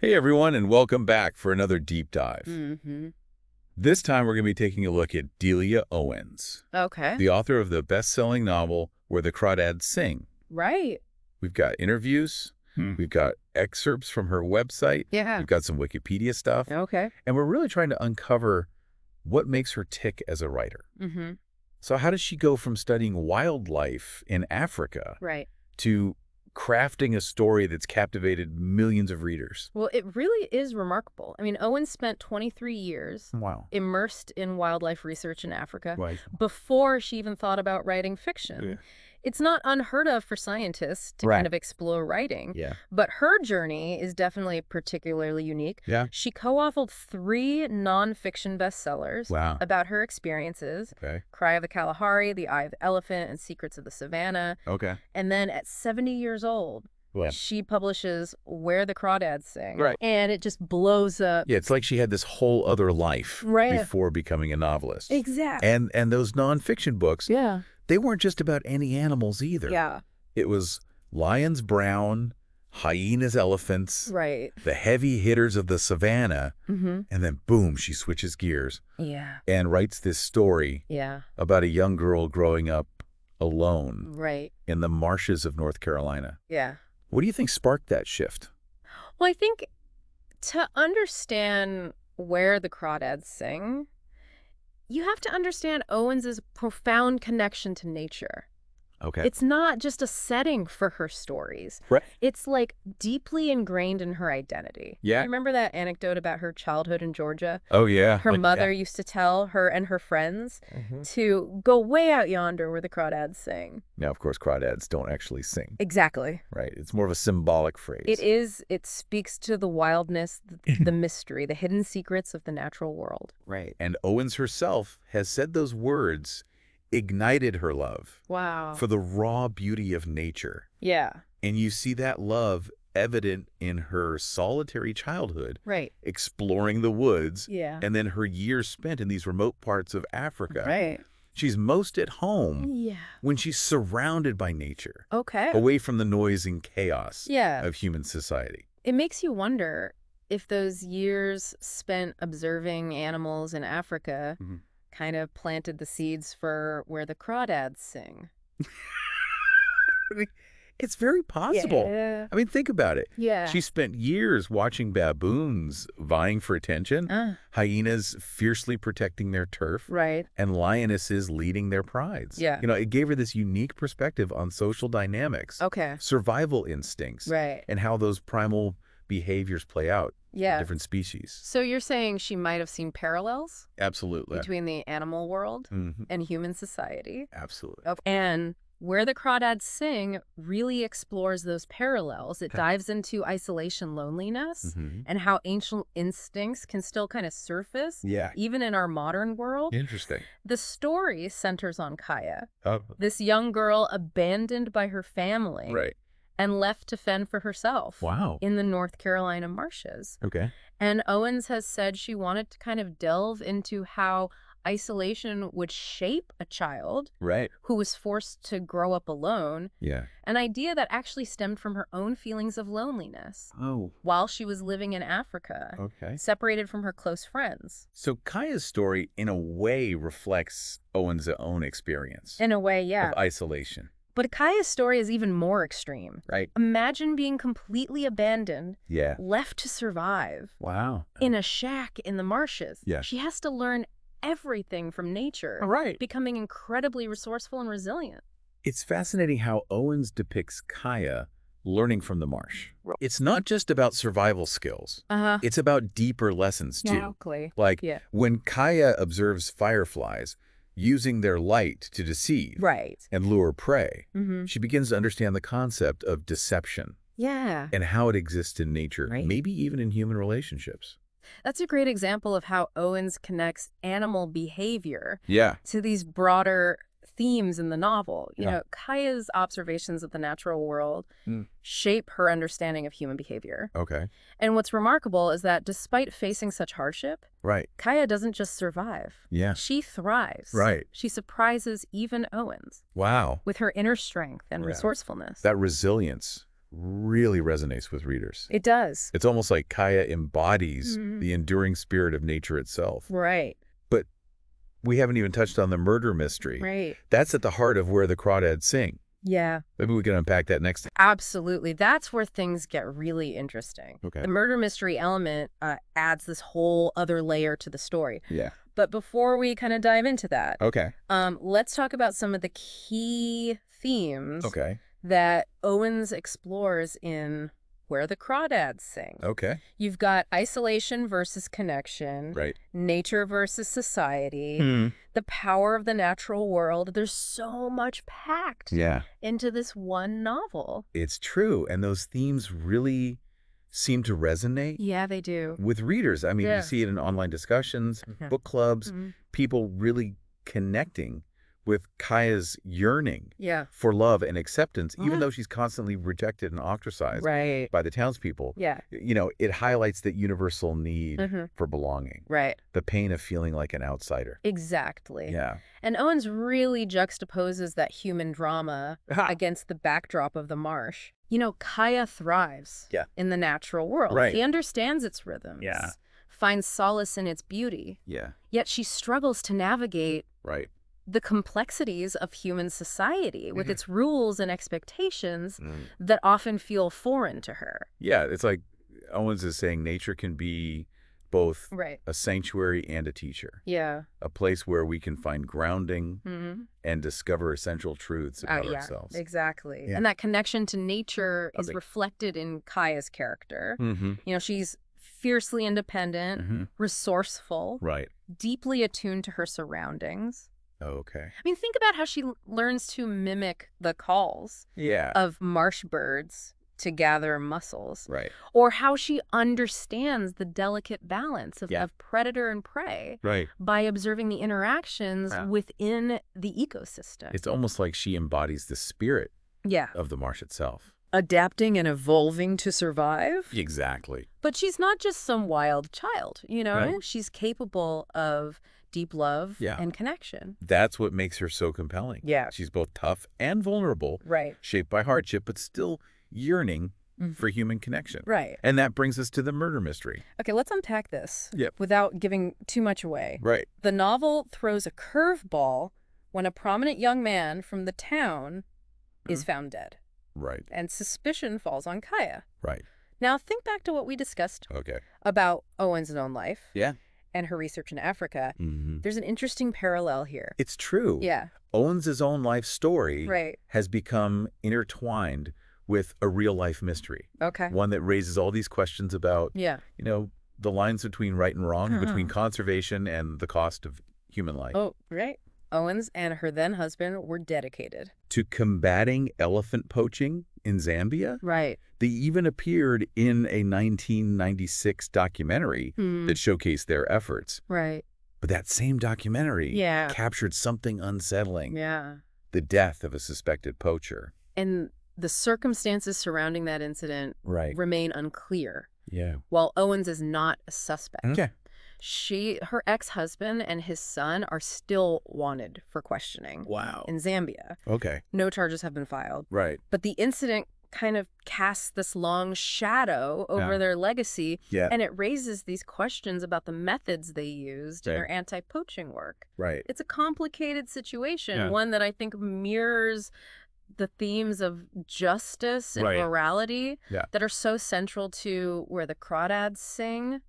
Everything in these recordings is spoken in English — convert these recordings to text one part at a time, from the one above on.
Hey everyone, and welcome back for another deep dive. Mm-hmm. This time we're going to be taking a look at Delia Owens, Okay. the author of the best-selling novel Where the Crawdads Sing. Right. We've got interviews, we've got excerpts from her website, Yeah. we've got some Wikipedia stuff, Okay. and we're really trying to uncover what makes her tick as a writer. Mm-hmm. So how does she go from studying wildlife in Africa Right. to crafting a story that's captivated millions of readers? Well, it really is remarkable. I mean, Owen spent 23 years Wow. immersed in wildlife research in Africa Right. before she even thought about writing fiction. Yeah. It's not unheard of for scientists to Right. kind of explore writing, Yeah. but her journey is definitely particularly unique. Yeah. She co-authored 3 nonfiction bestsellers Wow. about her experiences: Okay. Cry of the Kalahari, The Eye of the Elephant, and Secrets of the Savannah. Okay. And then at 70 years old, Yeah. she publishes Where the Crawdads Sing. Right. And it just blows up. Yeah, it's like she had this whole other life Right. before becoming a novelist. Exactly. And those nonfiction books, Yeah. they weren't just about any animals either. Yeah. It was lions brown, hyenas elephants, Right. the heavy hitters of the savannah, Mm-hmm. and then boom, she switches gears Yeah. and writes this story Yeah. about a young girl growing up alone Right. in the marshes of North Carolina. Yeah. What do you think sparked that shift? Well, I think to understand Where the Crawdads Sing, you have to understand Owens's profound connection to nature. Okay. It's not just a setting for her stories. Right. It's like deeply ingrained in her identity. Yeah. You remember that anecdote about her childhood in Georgia? Oh, yeah. Her mother used to tell her and her friends to go way out yonder where the crawdads sing. Now, of course, crawdads don't actually sing, Exactly. right? It's more of a symbolic phrase. It is. It speaks to the wildness, the mystery, the hidden secrets of the natural world. Right. And Owens herself has said those words ignited her love Wow. for the raw beauty of nature. Yeah. And you see that love evident in her solitary childhood, Right. exploring the woods, Yeah. and then her years spent in these remote parts of Africa. Right. She's most at home Yeah. when she's surrounded by nature, Okay. away from the noise and chaos Yeah. of human society. It makes you wonder if those years spent observing animals in Africa Mhm. kind of planted the seeds for Where the Crawdads Sing. It's very possible. Yeah. I mean, think about it. Yeah. She spent years watching baboons vying for attention, hyenas fiercely protecting their turf, Right. and lionesses leading their prides. Yeah. You know, it gave her this unique perspective on social dynamics, Okay. survival instincts, Right. and how those primal behaviors play out in Yeah. different species. So you're saying she might have seen parallels Absolutely. between the animal world Mhm. and human society? Absolutely. And Where the Crawdads Sing really explores those parallels. It dives into isolation, loneliness, Mhm. and how ancient instincts can still kind of surface, Yeah. even in our modern world. Interesting. The story centers on Kaya, Oh, this young girl abandoned by her family right. and left to fend for herself Wow. in the North Carolina marshes. Okay. And Owens has said she wanted to kind of delve into how isolation would shape a child Right. who was forced to grow up alone, Yeah. an idea that actually stemmed from her own feelings of loneliness Oh, while she was living in Africa, okay. separated from her close friends. So Kaya's story, in a way, reflects Owen's own experience In a way, yeah. of isolation, But Kaya's story is even more extreme. right? Imagine being completely abandoned, Yeah. left to survive Wow. in a shack in the marshes. Yeah. She has to learn everything from nature, Right. becoming incredibly resourceful and resilient. It's fascinating how Owens depicts Kaya learning from the marsh. It's not just about survival skills. Uh-huh. It's about deeper lessons, too. Exactly. Like Yeah. when Kaya observes fireflies using their light to deceive Right. and lure prey, Mm-hmm. she begins to understand the concept of deception Yeah. and how it exists in nature, Right. maybe even in human relationships. That's a great example of how Owens connects animal behavior Yeah. to these broader themes in the novel. You Yeah. know, Kaya's observations of the natural world Mm. shape her understanding of human behavior. Okay. And what's remarkable is that despite facing such hardship, Right. Kaya doesn't just survive. Yeah. She thrives. Right. She surprises even Owens Wow. with her inner strength and Yeah. resourcefulness. That resilience really resonates with readers. It does. It's almost like Kaya embodies Mhm. the enduring spirit of nature itself. Right. But we haven't even touched on the murder mystery. Right. That's at the heart of where the crawdads sing. Yeah. Maybe we can unpack that next. Absolutely. That's where things get really interesting. Okay. The murder mystery element adds this whole other layer to the story. Yeah. But before we kind of dive into that, Okay. let's talk about some of the key themes Okay. that Owens explores in Where the Crawdads Sing. Okay. You've got isolation versus connection, Right. nature versus society, the power of the natural world. There's so much packed Yeah. into this one novel. It's true. And those themes really seem to resonate Yeah, they do. with readers. I mean, Yeah. you see it in online discussions, Yeah. book clubs, Mhm. people really connecting with Kaya's yearning Yeah. for love and acceptance, Mhm. even though she's constantly rejected and ostracized Right. by the townspeople. Yeah. You know, it highlights that universal need Mhm. for belonging, Right. the pain of feeling like an outsider. Exactly. Yeah. And Owens really juxtaposes that human drama against the backdrop of the marsh. You know, Kaya thrives Yeah. in the natural world. Right. He understands its rhythms, Yeah. finds solace in its beauty, Yeah. yet she struggles to navigate Right. the complexities of human society with Mhm. its rules and expectations Mm. that often feel foreign to her. Yeah. It's like Owens is saying nature can be both Right. a sanctuary and a teacher, Yeah. a place where we can find grounding Mm-hmm. and discover essential truths about Yeah, ourselves. exactly. Yeah. And that connection to nature is big- reflected in Kaya's character. Mm-hmm. You know, she's fiercely independent, Mm-hmm. resourceful, Right. deeply attuned to her surroundings. Okay. I mean, think about how she learns to mimic the calls Yeah. of marsh birds to gather mussels, Right. or how she understands the delicate balance of, Yeah. of predator and prey Right. by observing the interactions Yeah. within the ecosystem. It's almost like she embodies the spirit Yeah. of the marsh itself. Adapting and evolving to survive. Exactly. But she's not just some wild child, you know? Right. She's capable of deep love Yeah. and connection. That's what makes her so compelling. Yeah. She's both tough and vulnerable, Right. shaped by hardship, but still yearning Mhm. for human connection. Right. And that brings us to the murder mystery. Okay, let's unpack this Yep. without giving too much away. Right. The novel throws a curveball when a prominent young man from the town is found dead, Right. and suspicion falls on Kaya. Right. Now, think back to what we discussed Okay. about Owen's own life Yeah. and her research in Africa. Mm-hmm. There's an interesting parallel here. It's true. Yeah, Owens' own life story right. has become intertwined with a real-life mystery, Okay. one that raises all these questions about, Yeah. you know, the lines between right and wrong, between conservation and the cost of human life. Oh, right. Owens and her then husband were dedicated. To combating elephant poaching in Zambia. Right. They even appeared in a 1996 documentary that showcased their efforts. Right. But that same documentary Yeah. captured something unsettling, Yeah. the death of a suspected poacher. And the circumstances surrounding that incident Right. remain unclear. Yeah. While Owens is not a suspect, Okay. her ex-husband and his son are still wanted for questioning Wow. in Zambia. Okay. No charges have been filed. Right. But the incident kind of casts this long shadow over Yeah. their legacy, Yeah. and it raises these questions about the methods they used in Right. their anti-poaching work. Right. It's a complicated situation, Yeah. one that I think mirrors the themes of justice and Right. morality Yeah. that are so central to Where the Crawdads Sing.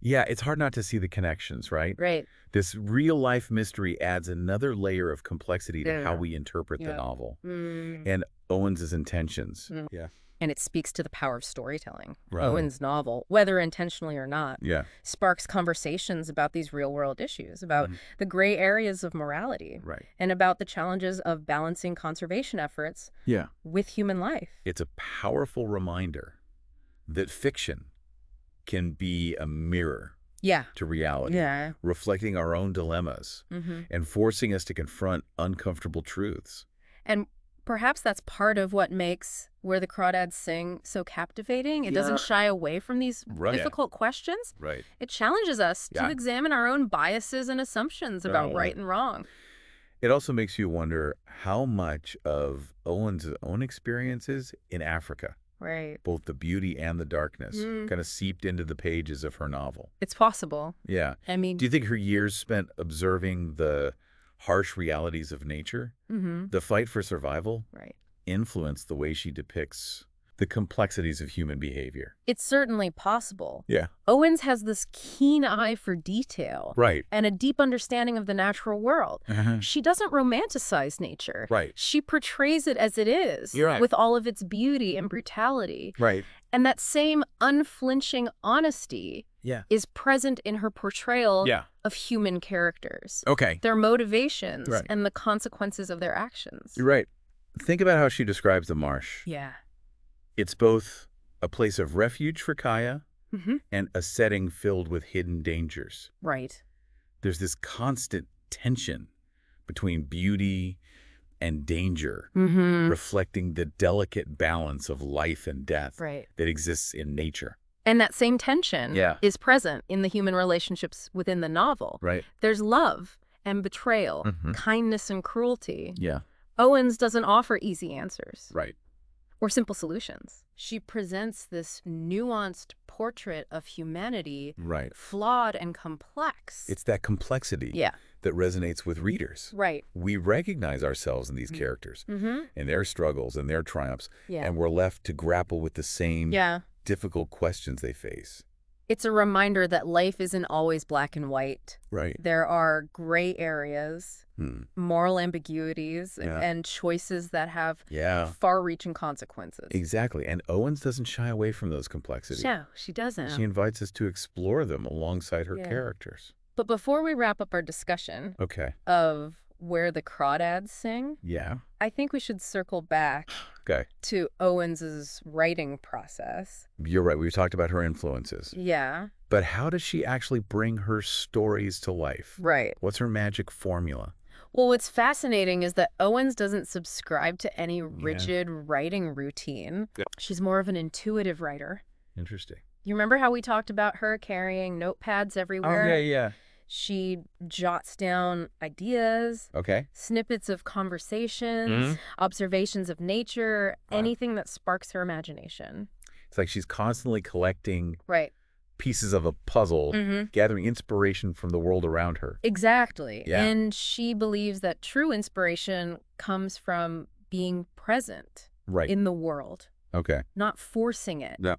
Yeah, it's hard not to see the connections, right? Right. This real-life mystery adds another layer of complexity to Yeah. how we interpret the Yeah. novel Mm. and Owens' intentions. Mm. Yeah. And it speaks to the power of storytelling. Right. Owen's novel, whether intentionally or not, Yeah. sparks conversations about these real-world issues, about Mhm. the gray areas of morality, Right. and about the challenges of balancing conservation efforts Yeah. with human life. It's a powerful reminder that fiction can be a mirror Yeah. to reality, Yeah. reflecting our own dilemmas Mm-hmm. and forcing us to confront uncomfortable truths. And perhaps that's part of what makes Where the Crawdads Sing so captivating. It Yeah. doesn't shy away from these Right. difficult questions. Right. It challenges us Yeah. to examine our own biases and assumptions about Right. right and wrong. It also makes you wonder how much of Owen's own experiences in Africa Right. Both the beauty and the darkness Mm. kind of seeped into the pages of her novel. It's possible. Yeah. I mean, Do you think her years spent observing the harsh realities of nature, the fight for survival, right. influenced the way she depicts the complexities of human behavior? It's certainly possible. Yeah. Owens has this keen eye for detail Right. and a deep understanding of the natural world. Uh-huh. She doesn't romanticize nature. Right. She portrays it as it is, You're right. with all of its beauty and brutality. Right. And that same unflinching honesty Yeah. is present in her portrayal Yeah. of human characters, Okay. their motivations, Right. and the consequences of their actions. You're right. Think about how she describes the marsh. Yeah. It's both a place of refuge for Kaya Mm-hmm. and a setting filled with hidden dangers. Right. There's this constant tension between beauty and danger, Mm-hmm. reflecting the delicate balance of life and death Right. that exists in nature. And that same tension Yeah. is present in the human relationships within the novel. Right. There's love and betrayal, Mhm. kindness and cruelty. Yeah. Owens doesn't offer easy answers Right. or simple solutions. She presents this nuanced portrait of humanity, Right. flawed and complex. It's that complexity Yeah. that resonates with readers. Right. We recognize ourselves in these characters Mm-hmm. and their struggles and their triumphs, Yeah. and we're left to grapple with the same Yeah. difficult questions they face. It's a reminder that life isn't always black and white. Right. There are gray areas, moral ambiguities, Yeah. and choices that have Yeah. far-reaching consequences. Exactly. And Owens doesn't shy away from those complexities. No, she doesn't. She invites us to explore them alongside her Yeah. characters. But before we wrap up our discussion Okay. of where the crawdads sing, Yeah. I think we should circle back Okay. to Owens's writing process. You're right. We've talked about her influences. Yeah, But how does she actually bring her stories to life? right. What's her magic formula? Well, what's fascinating is that Owens doesn't subscribe to any rigid writing routine. Yeah. She's more of an intuitive writer. Interesting. You remember how we talked about her carrying notepads everywhere? yeah. She jots down ideas, Okay. snippets of conversations, Mhm. observations of nature, Wow. anything that sparks her imagination. It's like she's constantly collecting Right. pieces of a puzzle, Mm-hmm. gathering inspiration from the world around her. Exactly. Yeah. And she believes that true inspiration comes from being present Right. in the world, Okay. not forcing it Yeah.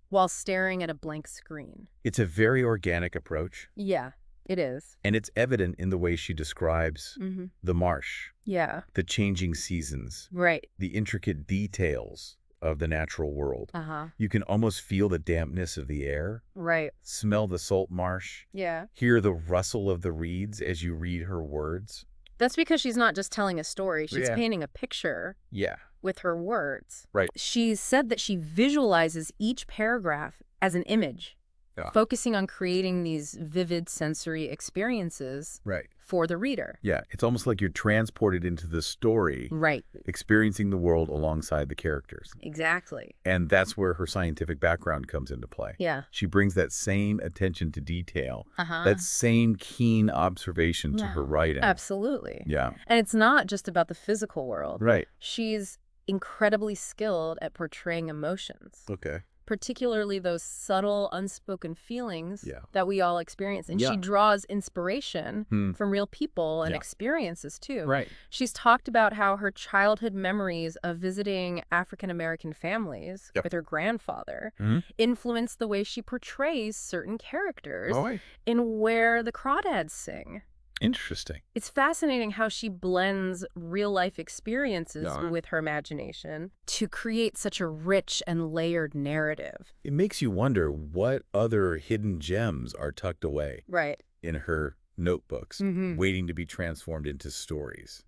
while staring at a blank screen. It's a very organic approach, Yeah, it is. and it's evident in the way she describes Mm-hmm. the marsh, Yeah, the changing seasons, right. the intricate details of the natural world. Uh-huh. You can almost feel the dampness of the air, Right. smell the salt marsh, Yeah. hear the rustle of the reeds as you read her words. That's because she's not just telling a story. She's Yeah. painting a picture Yeah. with her words. Right. She's said that she visualizes each paragraph as an image, Yeah. focusing on creating these vivid sensory experiences Right. for the reader. Yeah. It's almost like you're transported into the story, Right. experiencing the world alongside the characters. Exactly. And that's where her scientific background comes into play. Yeah. She brings that same attention to detail, Uh-huh. that same keen observation to Yeah. her writing. Absolutely. Yeah. And it's not just about the physical world. Right. She's incredibly skilled at portraying emotions, Okay. particularly those subtle, unspoken feelings Yeah. that we all experience. And Yeah. she draws inspiration from real people and Yeah. experiences, too. Right. She's talked about how her childhood memories of visiting African-American families Yep. with her grandfather Mhm. influenced the way she portrays certain characters Oh, in Where the Crawdads Sing. interesting. It's fascinating how she blends real-life experiences Yeah. with her imagination to create such a rich and layered narrative. It makes you wonder what other hidden gems are tucked away Right. in her notebooks, Mhm. waiting to be transformed into stories.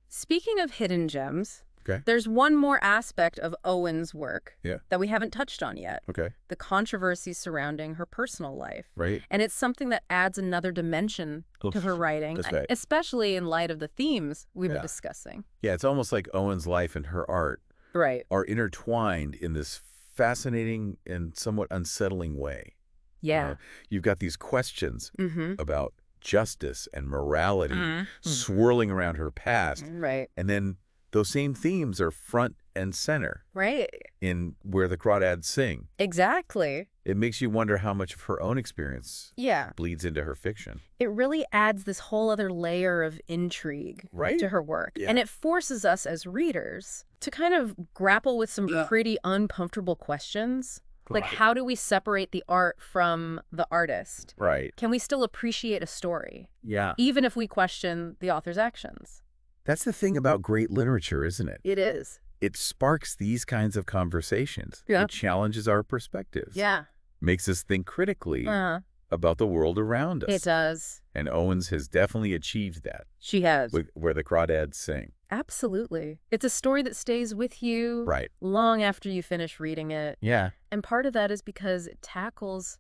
Speaking of hidden gems, Okay. there's one more aspect of Owen's work Yeah. that we haven't touched on yet, Okay. the controversy surrounding her personal life. Right. And it's something that adds another dimension to her writing, That's right. especially in light of the themes we've Yeah. been discussing. Yeah, it's almost like Owen's life and her art Right. are intertwined in this fascinating and somewhat unsettling way. Yeah. You've got these questions Mm-hmm. about justice and morality swirling around her past, Right. and then those same themes are front and center Right. in where the crawdads sing. Exactly. It makes you wonder how much of her own experience Yeah. bleeds into her fiction. It really adds this whole other layer of intrigue Right? to her work. Yeah. And it forces us as readers to kind of grapple with some pretty uncomfortable questions. Like, Right. how do we separate the art from the artist? Right. Can we still appreciate a story, Yeah. even if we question the author's actions? That's the thing about great literature, isn't it? It is. It sparks these kinds of conversations. Yeah. It challenges our perspectives. Yeah. Makes us think critically Uh-huh. about the world around us. It does. And Owens has definitely achieved that She has. with Where the Crawdads Sing. Absolutely. It's a story that stays with you Right. long after you finish reading it. Yeah. And part of that is because it tackles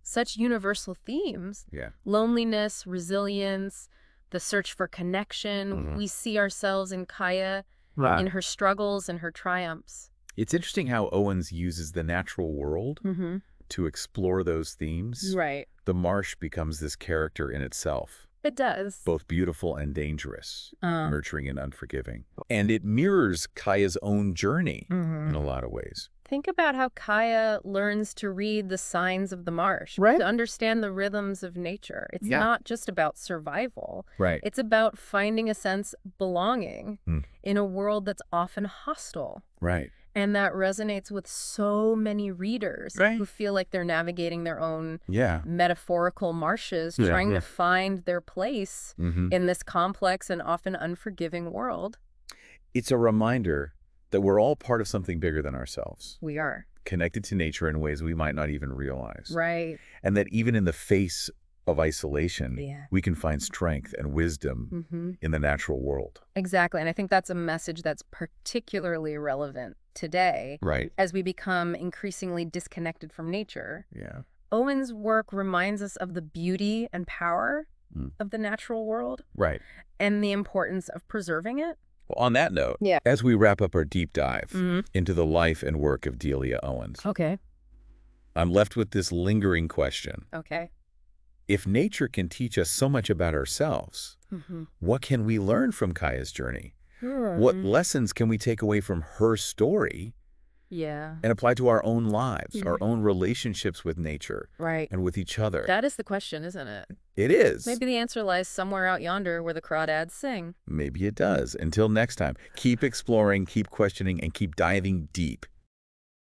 such universal themes. Yeah. Loneliness, resilience, the search for connection. Mhm. We see ourselves in Kaya, in her struggles and her triumphs. It's interesting how Owens uses the natural world Mm-hmm. to explore those themes. Right. The marsh becomes this character in itself, It does. both beautiful and dangerous, Uh. nurturing and unforgiving. And it mirrors Kaya's own journey Mhm. in a lot of ways. Think about how Kaya learns to read the signs of the marsh, Right. to understand the rhythms of nature. It's Yeah. not just about survival. Right. It's about finding a sense of belonging Mm. in a world that's often hostile. Right. And that resonates with so many readers Right. who feel like they're navigating their own Yeah. metaphorical marshes, Yeah, trying yeah. to find their place Mm-hmm. in this complex and often unforgiving world. It's a reminder that we're all part of something bigger than ourselves, We are. connected to nature in ways we might not even realize. Right. And that even in the face of isolation, Yeah. we can find strength and wisdom Mm-hmm. in the natural world. Exactly. And I think that's a message that's particularly relevant today Right. as we become increasingly disconnected from nature. Yeah. Owen's work reminds us of the beauty and power Mm. of the natural world Right. and the importance of preserving it. Well, on that note, Yeah. as we wrap up our deep dive Mm-hmm. into the life and work of Delia Owens, Okay. I'm left with this lingering question. Okay. If nature can teach us so much about ourselves, Mm-hmm. what can we learn from Kaya's journey? What lessons can we take away from her story Yeah. and apply to our own lives, Mhm. our own relationships with nature Right. and with each other? That is the question, isn't it? It is. Maybe the answer lies somewhere out yonder where the crawdads sing. Maybe it does. Until next time, keep exploring, keep questioning, and keep diving deep